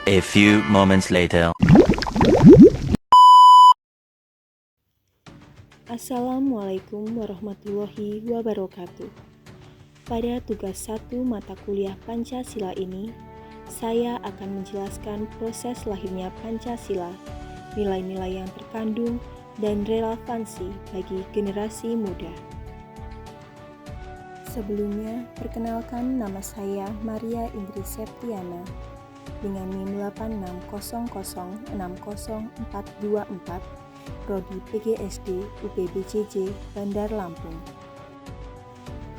A few moments later. Assalamualaikum warahmatullahi wabarakatuh. Pada tugas 1 mata kuliah Pancasila ini, saya akan menjelaskan proses lahirnya Pancasila, nilai-nilai yang terkandung, dan relevansi bagi generasi muda. Sebelumnya, perkenalkan nama saya Maria Indri Septiana dengan NIM 860060424, Prodi PGSD UPBJJ Bandar Lampung.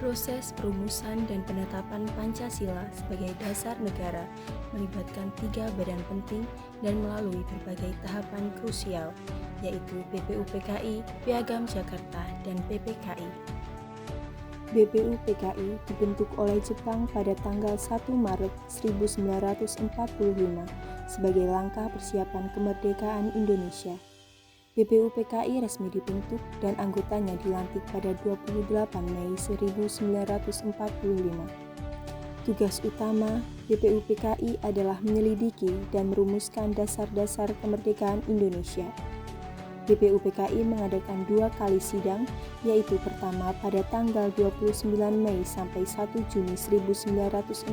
Proses perumusan dan penetapan Pancasila sebagai dasar negara melibatkan 3 badan penting dan melalui berbagai tahapan krusial, yaitu BPUPKI, Piagam Jakarta, dan PPKI. BPUPKI dibentuk oleh Jepang pada tanggal 1 Maret 1945 sebagai langkah persiapan kemerdekaan Indonesia. BPUPKI resmi dibentuk dan anggotanya dilantik pada 28 Mei 1945. Tugas utama BPUPKI adalah menyelidiki dan merumuskan dasar-dasar kemerdekaan Indonesia. BPUPKI mengadakan 2 kali sidang, yaitu pertama pada tanggal 29 Mei sampai 1 Juni 1945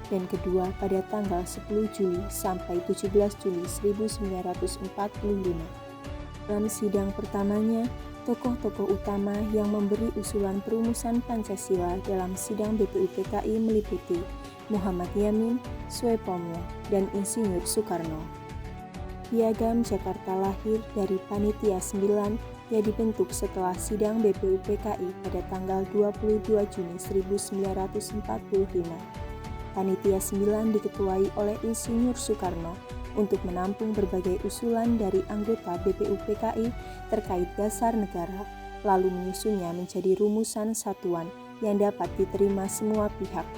dan kedua pada tanggal 10 Juli sampai 17 Juli 1945. Dalam sidang pertamanya, tokoh-tokoh utama yang memberi usulan perumusan Pancasila dalam sidang BPUPKI meliputi Muhammad Yamin, Soepomo, dan Insinyur Soekarno. Piagam Jakarta lahir dari Panitia 9 yang dibentuk setelah sidang BPUPKI pada tanggal 22 Juni 1945. Panitia 9 diketuai oleh Insinyur Soekarno untuk menampung berbagai usulan dari anggota BPUPKI terkait dasar negara, lalu menyusunnya menjadi rumusan satuan yang dapat diterima semua pihak.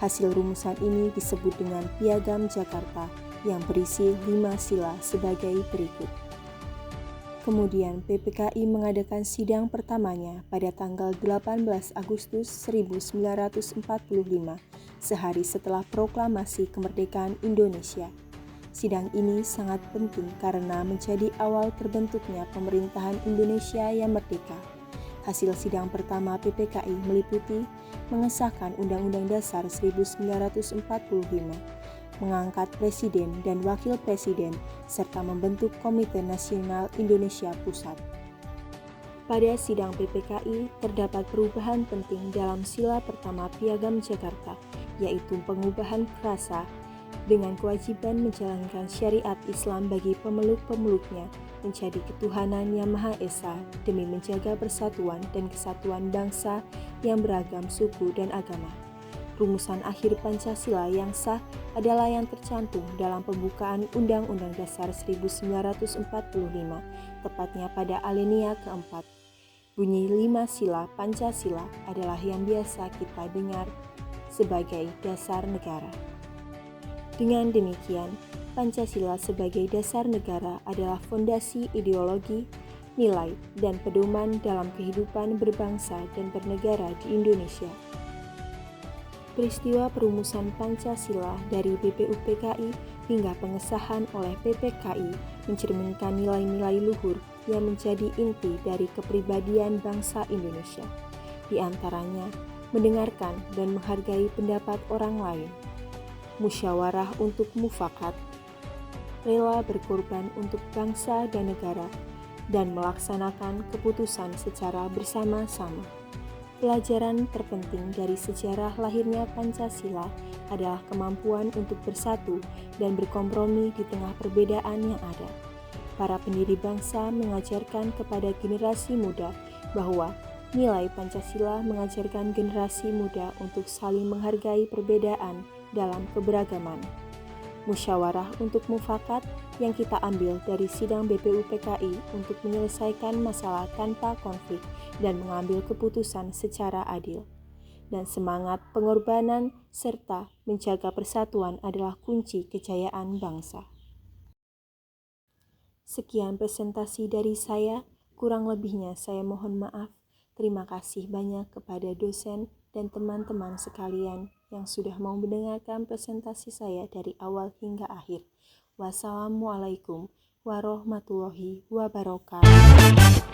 Hasil rumusan ini disebut dengan Piagam Jakarta yang berisi 5 sila sebagai berikut. Kemudian PPKI mengadakan sidang pertamanya pada tanggal 18 Agustus 1945, sehari setelah proklamasi kemerdekaan Indonesia. Sidang ini sangat penting karena menjadi awal terbentuknya pemerintahan Indonesia yang merdeka. Hasil sidang pertama PPKI meliputi mengesahkan Undang-Undang Dasar 1945, mengangkat Presiden dan Wakil Presiden, serta membentuk Komite Nasional Indonesia Pusat. Pada sidang PPKI, terdapat perubahan penting dalam sila pertama Piagam Jakarta, yaitu pengubahan frasa dengan kewajiban menjalankan syariat Islam bagi pemeluk-pemeluknya menjadi ketuhanan yang Maha Esa demi menjaga persatuan dan kesatuan bangsa yang beragam suku dan agama. Rumusan akhir Pancasila yang sah adalah yang tercantum dalam pembukaan Undang-Undang Dasar 1945, tepatnya pada alinea keempat. Bunyi 5 sila Pancasila adalah yang biasa kita dengar sebagai dasar negara. Dengan demikian, Pancasila sebagai dasar negara adalah fondasi ideologi, nilai, dan pedoman dalam kehidupan berbangsa dan bernegara di Indonesia. Peristiwa perumusan Pancasila dari BPUPKI hingga pengesahan oleh PPKI mencerminkan nilai-nilai luhur yang menjadi inti dari kepribadian bangsa Indonesia. Di antaranya, mendengarkan dan menghargai pendapat orang lain, musyawarah untuk mufakat, rela berkorban untuk bangsa dan negara, dan melaksanakan keputusan secara bersama-sama. Pelajaran terpenting dari sejarah lahirnya Pancasila adalah kemampuan untuk bersatu dan berkompromi di tengah perbedaan yang ada. Para pendiri bangsa mengajarkan kepada generasi muda bahwa nilai Pancasila mengajarkan generasi muda untuk saling menghargai perbedaan dalam keberagaman. Musyawarah untuk mufakat yang kita ambil dari sidang BPUPKI untuk menyelesaikan masalah tanpa konflik dan mengambil keputusan secara adil. Dan semangat pengorbanan serta menjaga persatuan adalah kunci kejayaan bangsa. Sekian presentasi dari saya, kurang lebihnya saya mohon maaf. Terima kasih banyak kepada dosen dan teman-teman sekalian. yang sudah mau mendengarkan presentasi saya dari awal hingga akhir. Wassalamualaikum warahmatullahi wabarakatuh.